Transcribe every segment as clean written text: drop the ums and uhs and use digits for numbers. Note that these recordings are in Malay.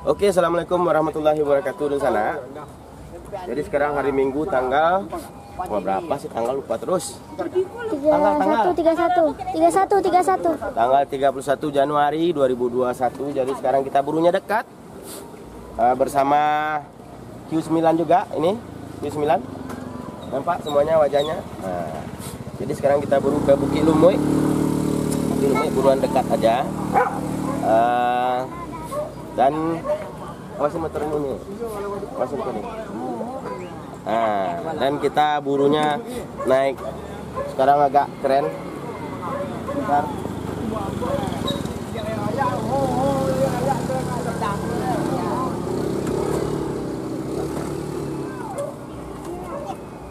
Oke, assalamualaikum warahmatullahi wabarakatuh di sana. Jadi sekarang hari Minggu tanggal berapa sih, tanggal lupa terus. Tanggal 31. Tanggal 31 Januari 2021. Jadi sekarang kita burunya dekat bersama Q9 juga. Ini Q9. Nampak semuanya wajahnya. Nah, jadi sekarang kita buru ke Bukit Lumui. Bukit Lumui buruan dekat aja. Dan awasin motor ini. Awasin motor ini. Nah, dan kita burunya naik sekarang agak keren. Bentar.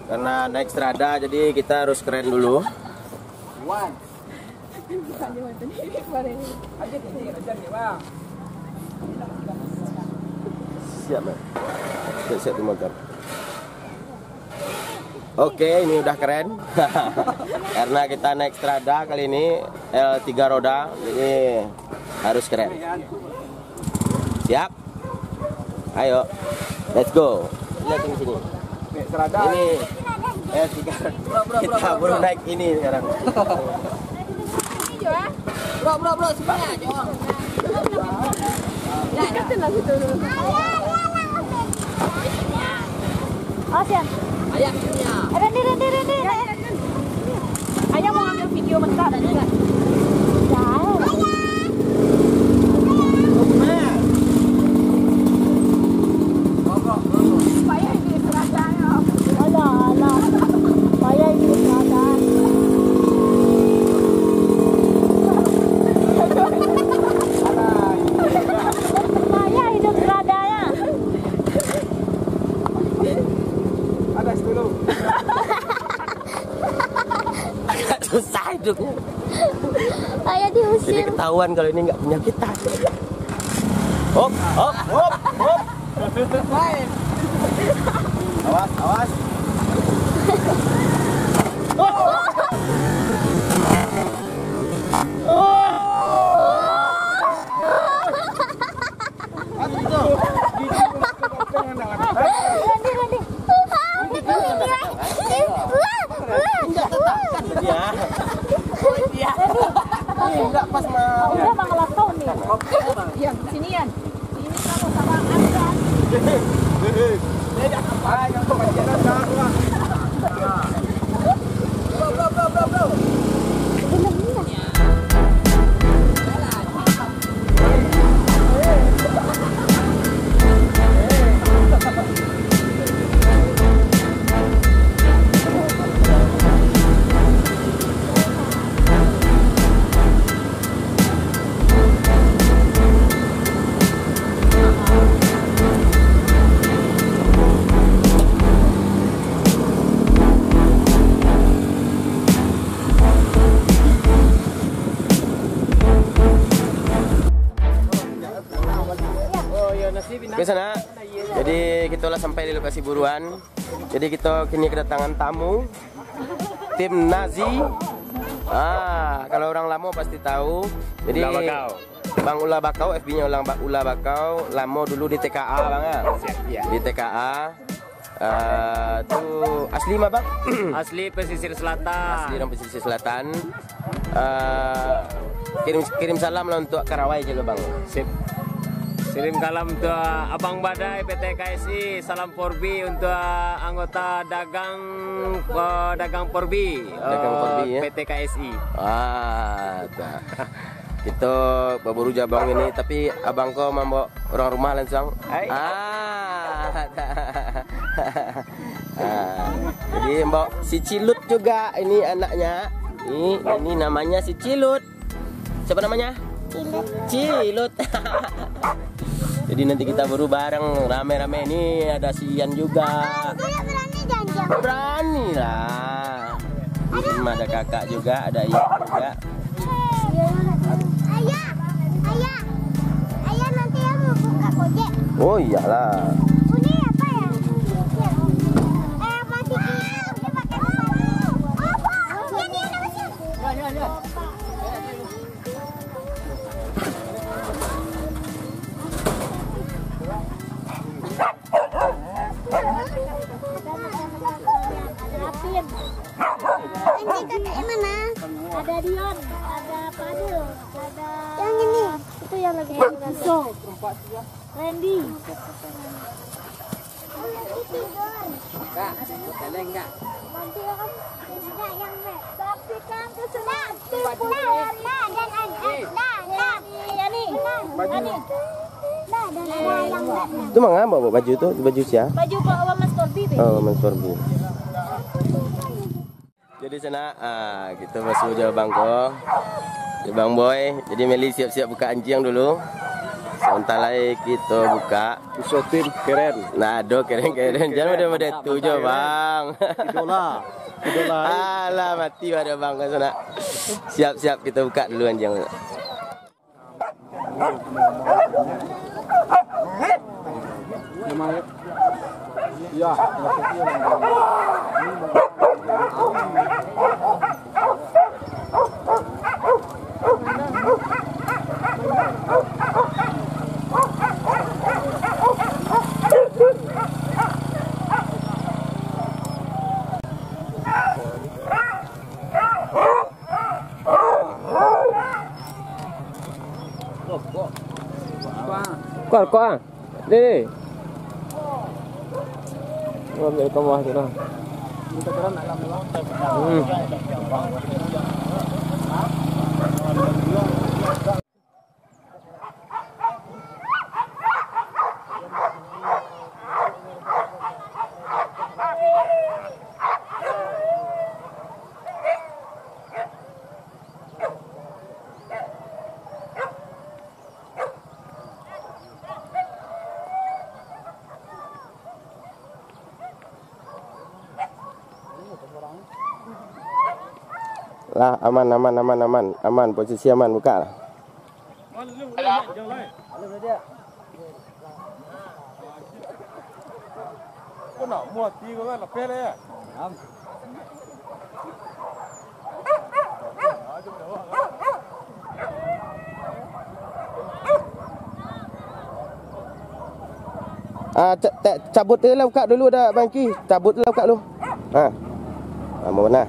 Karena naik strada jadi kita harus keren dulu. Siap, siap di motor. Oke, ini udah keren. Karena kita naik strada kali ini L3 roda, jadi harus keren. Siap? Ayo, let's go. Lihat di sini. Ini L3. Kita baru naik ini sekarang. Bro, semuanya, Jong. Oh, siap. Ayah, sininya. Rendi. Ayah mau ambil video bentar dan enggak? Supaya ini seradanya. Alah. Supaya ini serada. Supaya hidup seradanya. Susah hidupnya. Ayah diusir. Jadi ketahuan kalau ini nggak punya kita. Hop. Awas. Enggak pas mau. Udah Bang Laptop nih. Yang sinian. Ini kamu sama Anda. Bro. Ke sana. Jadi kita lah sampai di lokasi buruan. Jadi kita kini kedatangan tamu tim Nazi. Kalau orang lama pasti tahu. Jadi Bang Ula Bakau, FB-nya Ula Bakau, lama dulu di TKA Bang ya. Di TKA. Tuh asli mah Bang? Asli pesisir selatan. Asli orang pesisir selatan. Kirim salam lah untuk Karawai aja lo Bang. Sip. Kirim salam untuk Abang Badai PT KSI, salam Porbi untuk anggota dagang Porbi, ya? PT KSI. Kita berburu jabang ini, tapi abang kau membawa orang rumah langsung. Jadi bawa si Cilut juga, ini anaknya. Ini namanya si Cilut. Siapa namanya? Cilut. Jadi nanti kita baru bareng rame-rame. Ini ada Sian juga. Berani lah. Ada kakak juga, ada ibu juga. Ayah nanti ya mau buka Gojek. Oh iyalah. Ini apa ya? Masih dia pakai apa? Ini apa sih? Ya. dia lagi. So, Randy. Kak, boleh enggak? Nanti kan tidak yang tapi kan kesenang tipu dan Itu mangga bawa baju itu, baju siapa? Baju Pak Mas Torbi. Oh, Mas Torbi. Jadi sana, kita masuk Jawa Bangko, di Bang Boy. Jadi Meli siap-siap buka anjing dulu. Sebentar lagi kita buka. Usotin keren. Nah, keren. Jangan udah itu jo Bang. Idola. Alah mati pada Bang ke sana. Siap-siap kita buka dulu anjing. Ya. Kuat. Deh. Ambil ke bawah tu dah. Lah aman, posisi aman buka lah. Kau nak muat tiga kan lapar ya? Cabut dia lah buka dulu dah Bangki. Cabut lah buka dulu. Mau mana?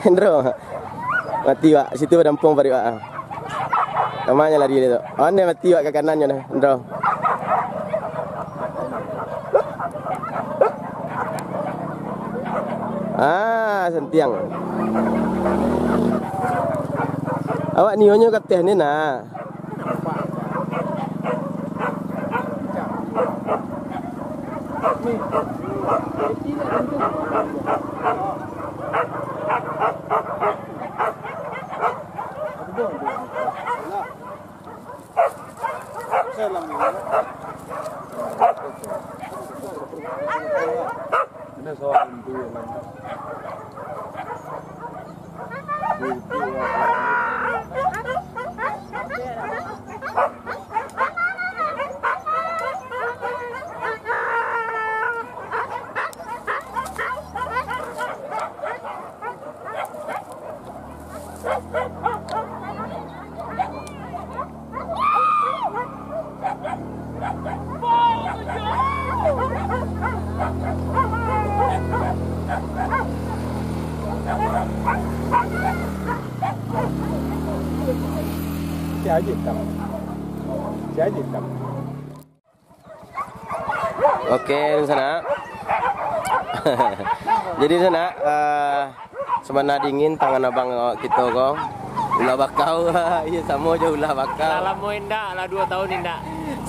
Hendro, mati wak. Situ dampung pada wak. Namanya lari dia tu. Mana mati wak ke kanannya dah, Hendro. Sentiang. Awak nionyo kat teh ni nak. Oke, di sana. Jadi di sana semana dingin tangan abang kita kok. Ulah bakau. Iya sama aja ulah bakau. Lama indah, lah 2 tahun indah.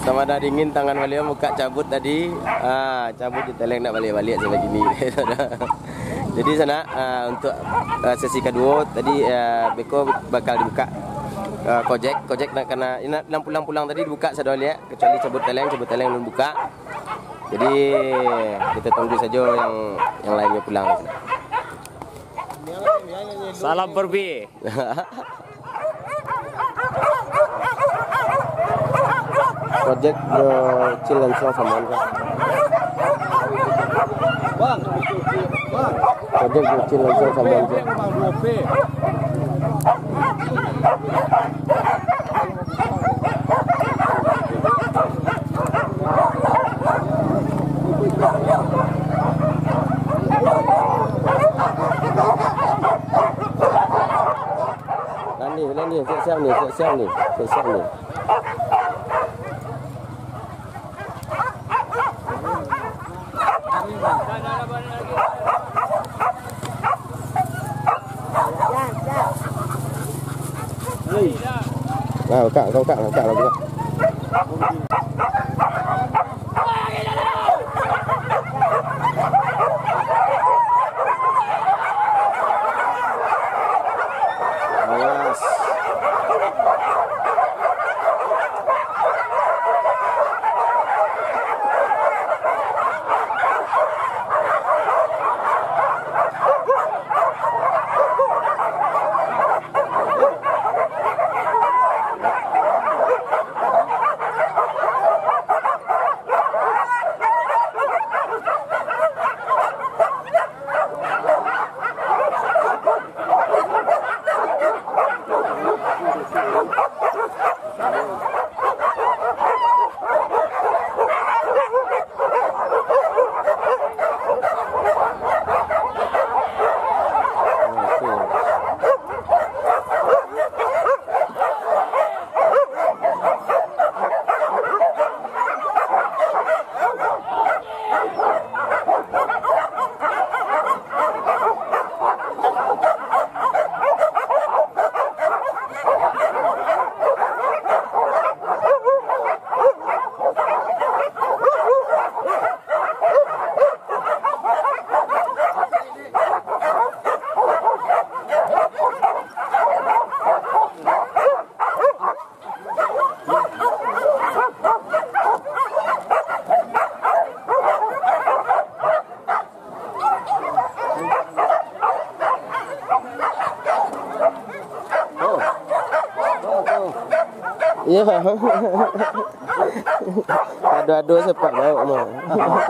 Semana dingin tangan beliau muka cabut tadi. Cabut di teleng nak balik sampai gini. Jadi sana untuk sesi kedua tadi Beko bakal dibuka kojek nak kena pulang tadi dibuka sudah lihat kecuali cabut teleng belum buka. Jadi kita tunggu saja yang lainnya pulang. Salam Porbi. Project kecil langsung sama kan. Project kecil langsung sama kan. ni, siap ni. Kau kak lagi. Awas. Ya. Ado-ado sepak bawa mah.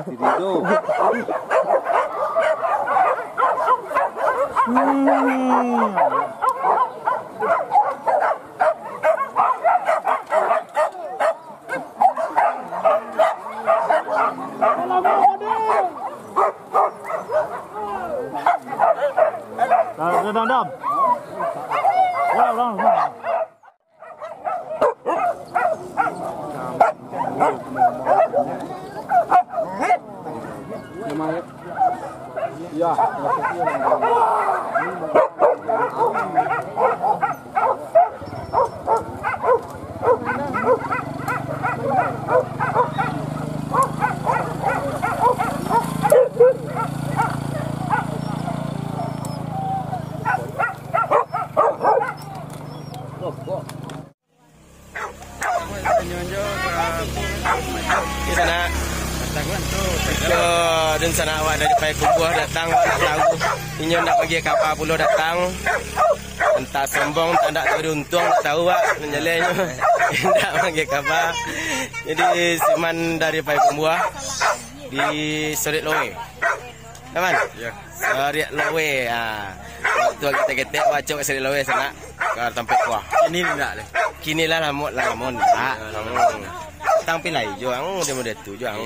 Tidur. Dam. Ulang. Ya. Di sana dan sana awak dari Payakumbuh datang nak tahu inyo nak pergi kapal pulau datang entah sombong tak beruntung tak tahu wak menjelenya tak pergi kapal. Jadi Siman dari Payakumbuh di Sorit Lowe. Teman? Ya. Sorit Lowe. Waktu kita ketek wacok ke Sorit Lowe sana ke tempat kuah. Ini enggak deh. Kini lah lamut. Tang pilai juang dia tu juang.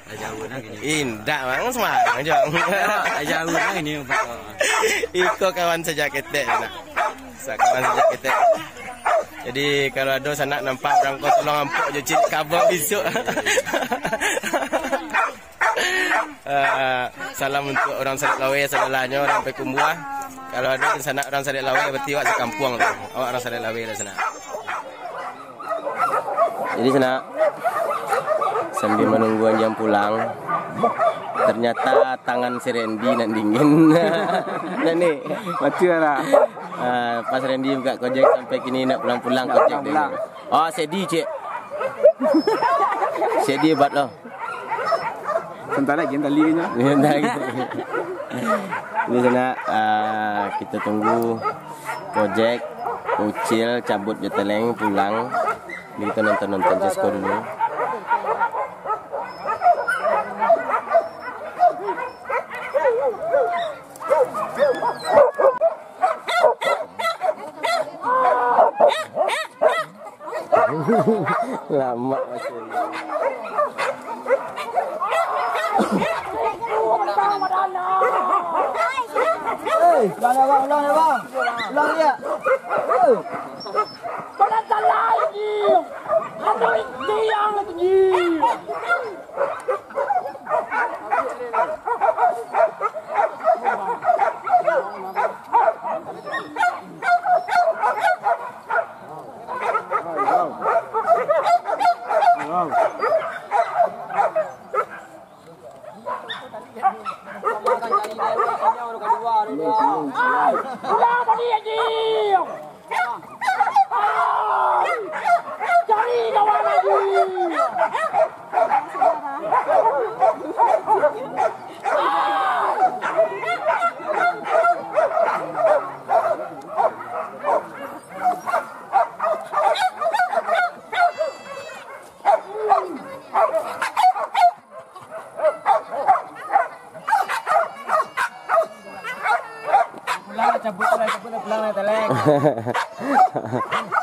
Jauh nak ini. Indah bang semangat juang. Jauh nak ini. Iko kawan sejak ketek nak. Kawan sejak ketek. Jadi kalau ada sana nampak orang kau tolong ampuk je cik kabel besok. Salam untuk orang Sarit Lawe segalanya orang Payakumbuh. Kalau ada di sana orang Sarit Lawe berarti awak sekampung tu. Awak orang Sarit Lawe di sana. Jadi sana sambil menunggu jam pulang, ternyata tangan si Randy nak dingin. Nah ni, Macam lah. pas Randy buka kojek sampai kini nak pulang kojek dia. Oh, sedih cik. Sedih buat lo. Sebentar lagi talinya. Di sana kita tunggu kojek, Ucil cabut jeteleng pulang. Kita nonton Cisco dulu. Lama macam ni. Ulang dia.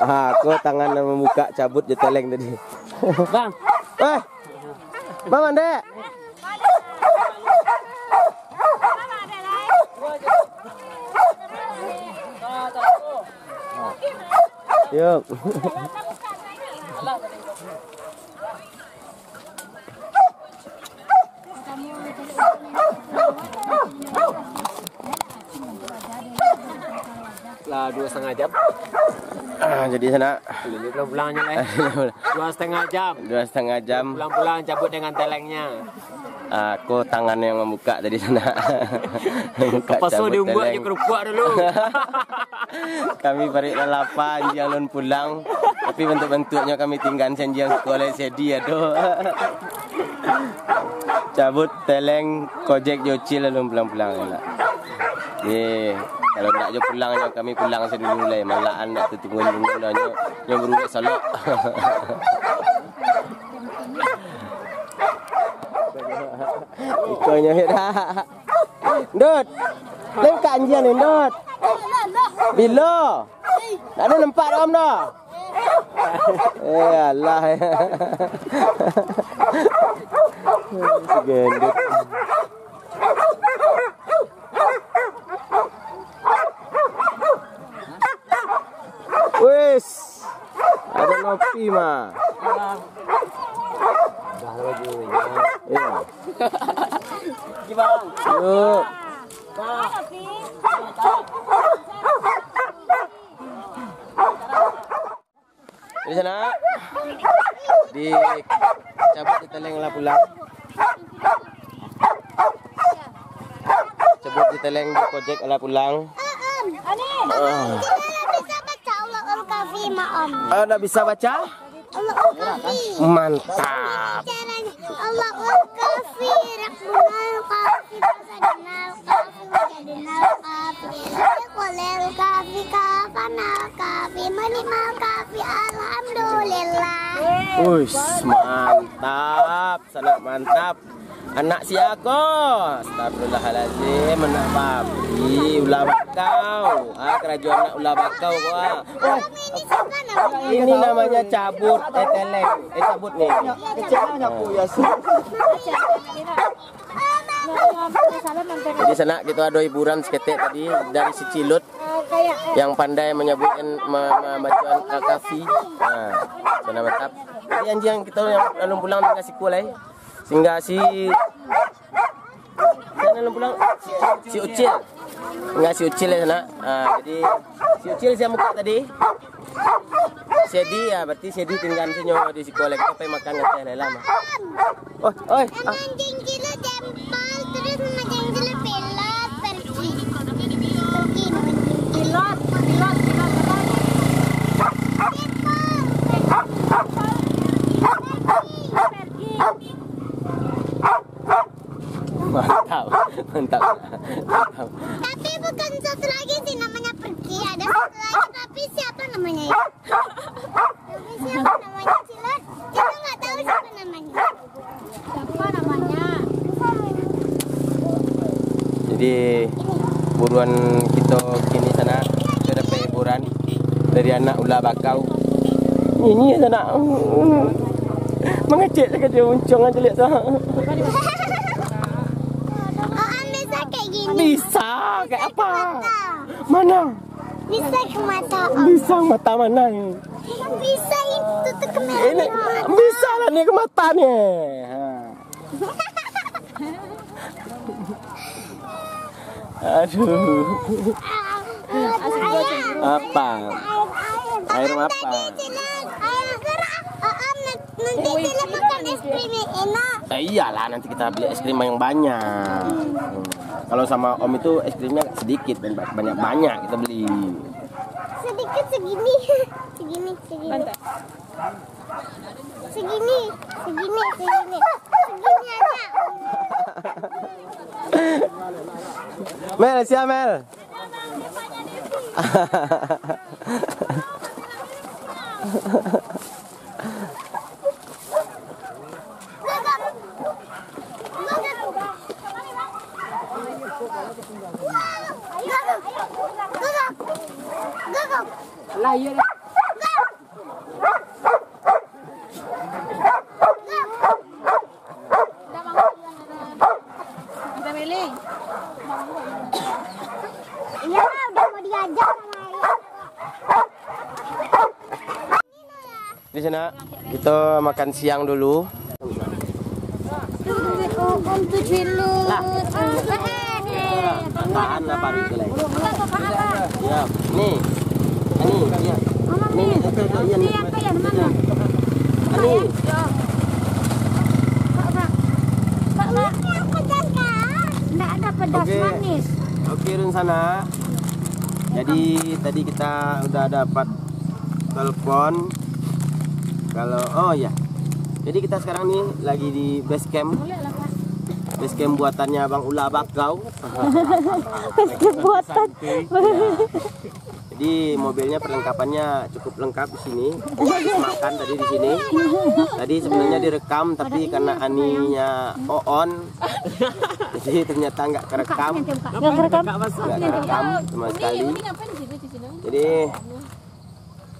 Aku tangan membuka cabut je teleng tadi. Bang. Bang Ande. Yuk. Lah 2,5 jam. Jadi sana Pulang-pulangnya lah. 2,5 jam. 2,5 jam. Pulang-pulang cabut dengan telengnya. Aku tangan yang membuka tadi sana. Apa so diumbuat je kerupuk dulu. Kami balik lalapan yang non pulang. Tapi bentuk-bentuknya kami tinggal senjang sekolah sedi aduh. Cabut teleng kojek jocil lalu pulang-pulang lah. Kalau nak je pulangnya kami pulang sedulu lah. Malaan nak tunggu-tunggu lah nyo berulang salok. Ikannya dah. Dot. Lem kat anjian ni, Dot. Bila? Tak ada nampak dah om dah. Allah. Gendut. Wes. Ada ngopi mah. Ya. Gimana? Yuk. Di sana di cabut di teleng lah pulang. Cabut di teleng di kojek lah pulang. Bisa baca Allah al-Kafi ma'am. Ada bisa baca? Allah al-Kafi. Mantap. Caranya Allah al-Kafi, Rabbunal Kafi, Fasadinal Kafi, Wajadinal Kafi, Iqwalil Kafi, Kafanal Kafi, Manimal Kafi, Alhamdulillah. Uish, mantap, sangat mantap. Anak siako, astagfirullahaladzim, anak babi, ulah bakau. Kerajaan anak ulah bakau gua. Ini namanya cabut, teleng. Cabut nih. Kecilnya ya Jadi sana kita ada hiburan seketik tadi dari si Cilut yang pandai menyebutkan bacaan al-Kafi. Nah, sana mantap. Jadi anjing kita yang lalu pulang dengan si Kulai. Sehingga si sana pulang si Ucil. Enggak si Ucil ya sana. Jadi si Ucil saya muka tadi. Sedi ya, berarti Sedi tinggal sinyo di sekolah kita pergi makan ngeteh lama. Oi. Anjing gila jempol terus anjing gila pelot pergi. Pilot. Mantap. Tapi bukan satu lagi sih namanya pergi, ada satu lagi tapi siapa namanya ya? Tapi siapa namanya Cilat? Kita nggak tahu siapa namanya. Siapa namanya? Jadi buruan kita kini sana kita dapat hiburan dari anak ulah bakau. Ini sana mengecek saja dia muncung aja lihat sana. Bisa kayak gini. Bisa kayak apa? Mana? Bisa ke mata Om. Bisa mata mana ini? Bisa itu tuh ke Ini mata. bisa lah nih ke matanya. Aduh. Apa? Air apa? Air gerak. Nanti Cila makan es krim yang enak. Iyalah nanti kita beli es krim yang banyak. Kalau sama Om itu es krimnya sedikit dan banyak-banyak kita beli. Sedikit segini. Segini. Segini aja. Mel, siap Mel. Lah iya. Kita milih. Iya, udah mau diajak sama ayah. Di sana kita makan siang dulu. Untuk cilut. Tahan lah baru itu lagi. Ya, nih. Ini, ya. Nih, itu iya nih. Ini. Nggak ada pedas manis. Oke, Run sana. Jadi tadi kita udah dapat telepon. Oh ya. Jadi kita sekarang nih lagi di base camp. Base camp buatannya Bang Ula Bakau. Base camp buatan. Jadi mobilnya perlengkapannya cukup lengkap di sini. Makan tadi di sini. Tadi sebenarnya direkam tapi karena aninya on, jadi ternyata nggak kerekam. Nggak kerekam sama sekali. Jadi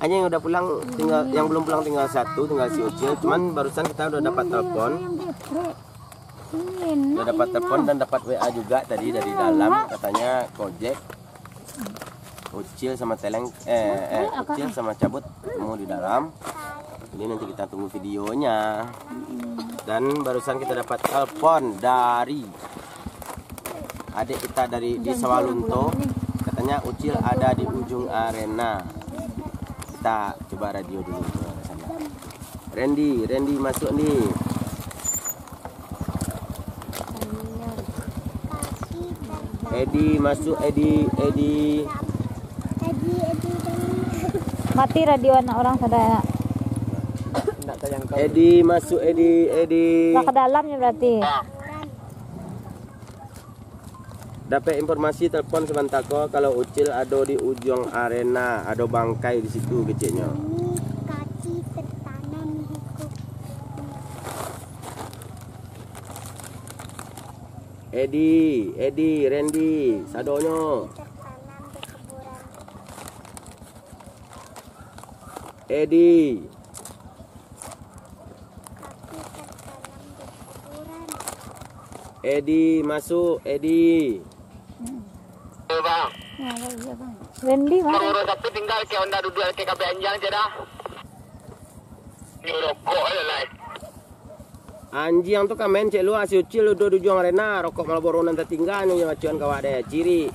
hanya yang udah pulang tinggal, yang belum pulang tinggal satu, tinggal si Ucil. Cuman barusan kita udah dapat telepon. Udah dapat telepon dan dapat WA juga tadi dari dalam, katanya Gojek. Ucil sama Teleng Ucil sama Cabut ketemu di dalam. Jadi nanti kita tunggu videonya. Dan barusan kita dapat telepon dari adik kita dari di Sawalunto. Katanya Ucil ada di ujung arena. Kita coba radio dulu ke sana. Randy masuk nih. Edi masuk, Edi. Mati radio anak orang sadaya. Edi masuk, Edi. Nggak ke dalamnya berarti. Dapat informasi telepon sebentar kok kalau Ucil ada di ujung arena, ada bangkai di situ kecilnya. Kaki tertanam di Edi, Randy, sadonyo. Edi. Edi masuk, Edi. Bang. Randy mana? Urus tapi tinggal si Honda duduk ke KB Anjang je dah. Ni rokok lah. Anjing tu kamen cek lu asyik Ucil udah di ujung arena, rokok Marlboro nanti tinggal nih macuan kau ada ciri.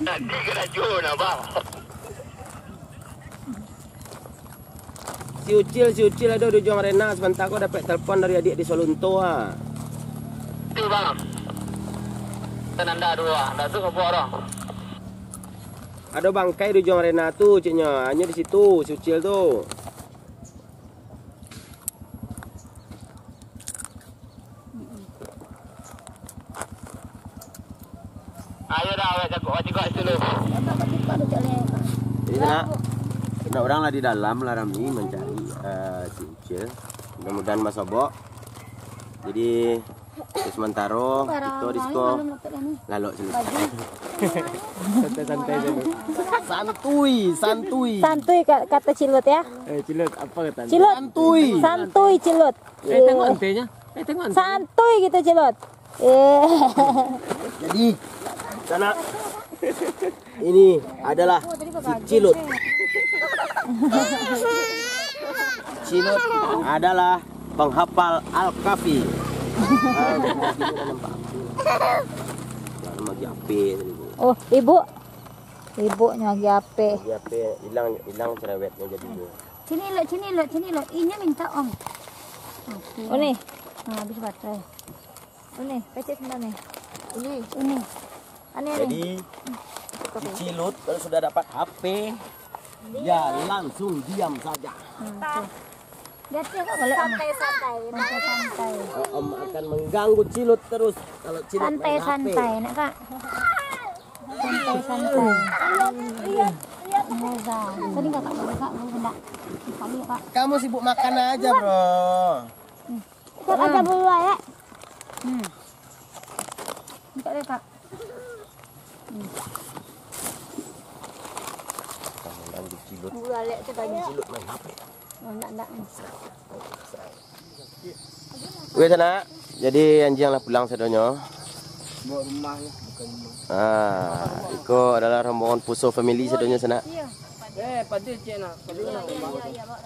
Nanti kena cun bang. Si Ucil ada di ujung arena, sebentar kau dapat telepon dari adik di Solunto ha. Tu bang. Tenanda dua, dah tu apa orang? Ada bangkai di ujung arena tu ciknya, hanya di situ si Ucil tu. Ayo dah, awak jago dulu. Jadi ada orang lah di dalam lah Rami mencari si Ucil. Mudah-mudahan Mas Obok. Jadi sementara itu disko lalu santai dulu. Santuy kata Cilut ya. Cilut apa kata? Cilut. Santuy Cilut. Tengok antenya. Tengok Santuy gitu Cilut. Jadi sana Ini adalah si Cilut. Cilut adalah penghafal Al-Kafi. Oh, ibu. Ibunya lagi ape. Hilang cerewetnya jadi. Sini lo. Ini minta om. Oh nih. Nah, habis baterai. Oh nih, pecet sebentar nih. Ini. Aneh. Jadi si Cilut kalau sudah dapat HP, dia langsung diam saja. Lihat ya kok boleh Santai. Om akan mengganggu Cilut terus kalau Cilut main HP. santai, nak kak. Santai. Moza. Tadi kakak benda. Kali kak. Kamu sibuk makan aja, bro. Kita ada bulu ya. Buka deh kak. Mengganggu Cilut. Bulu alek tu tadi. Cilut main HP. Oh, nak. Oke sana, jadi anjing lah pulang sedonyo. Bawa rumah ya, bukan rumah. Iko adalah rombongan Puso family sedonyo sana. Pada cik nak.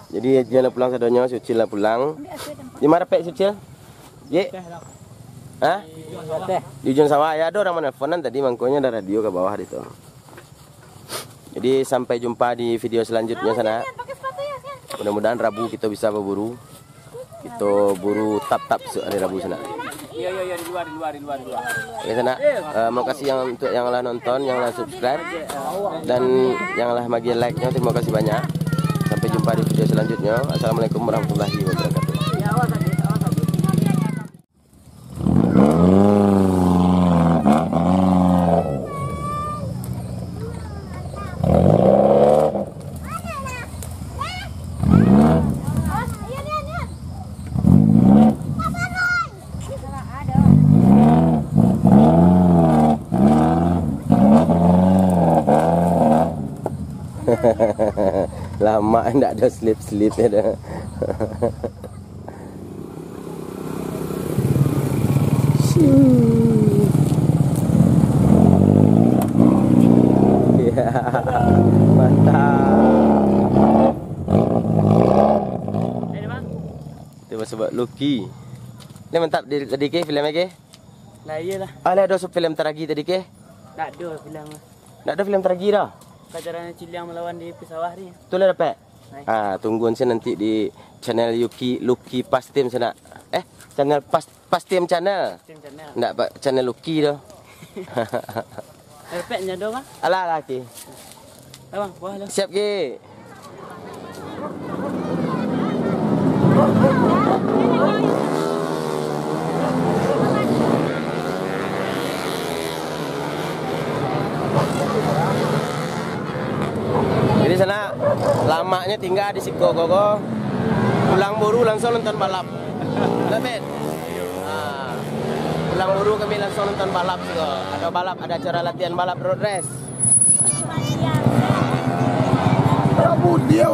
Jadi anjing lah pulang sedonyo, Sucil lah pulang. Di mana pek Sucil? Ye? Hah? Di ujung sawah ya, ada orang menelponan tadi mangkonya ada radio ke bawah itu. Jadi sampai jumpa di video selanjutnya sana. Mudah-mudahan Rabu kita bisa berburu. Kita buru tap-tap hari Rabu sana. Iya di luar. Oke sana. Makasih yang untuk yang lah nonton, yang lah subscribe dan yang lah bagi like-nya. Terima kasih banyak. Sampai jumpa di video selanjutnya. Assalamualaikum warahmatullahi wabarakatuh. Lama enggak ada slip-slip ya dah. Ya, mantap. Itu sebab Lucky. Ini mantap tadi ke filem ke? Lah iyalah. Ada film teragi tadi ke? Tak ada bilang. Tak ada film teragi dah. Pacaran Ciliang melawan di pesawah ni. Tu lah dapat. Tungguin saya nanti di channel Lucky Pastim sana. Channel Pastim channel. Enggak pak channel Lucky dah. Repetnya dong ah. Alah laki. Abang, buah lah. Siap ke? Jadi sana lamanya tinggal di Sikogogo. Pulang buru langsung nonton balap. Lebet. Pulang buru kami langsung nonton balap juga. Ada balap, ada acara latihan balap road race. Kamu dia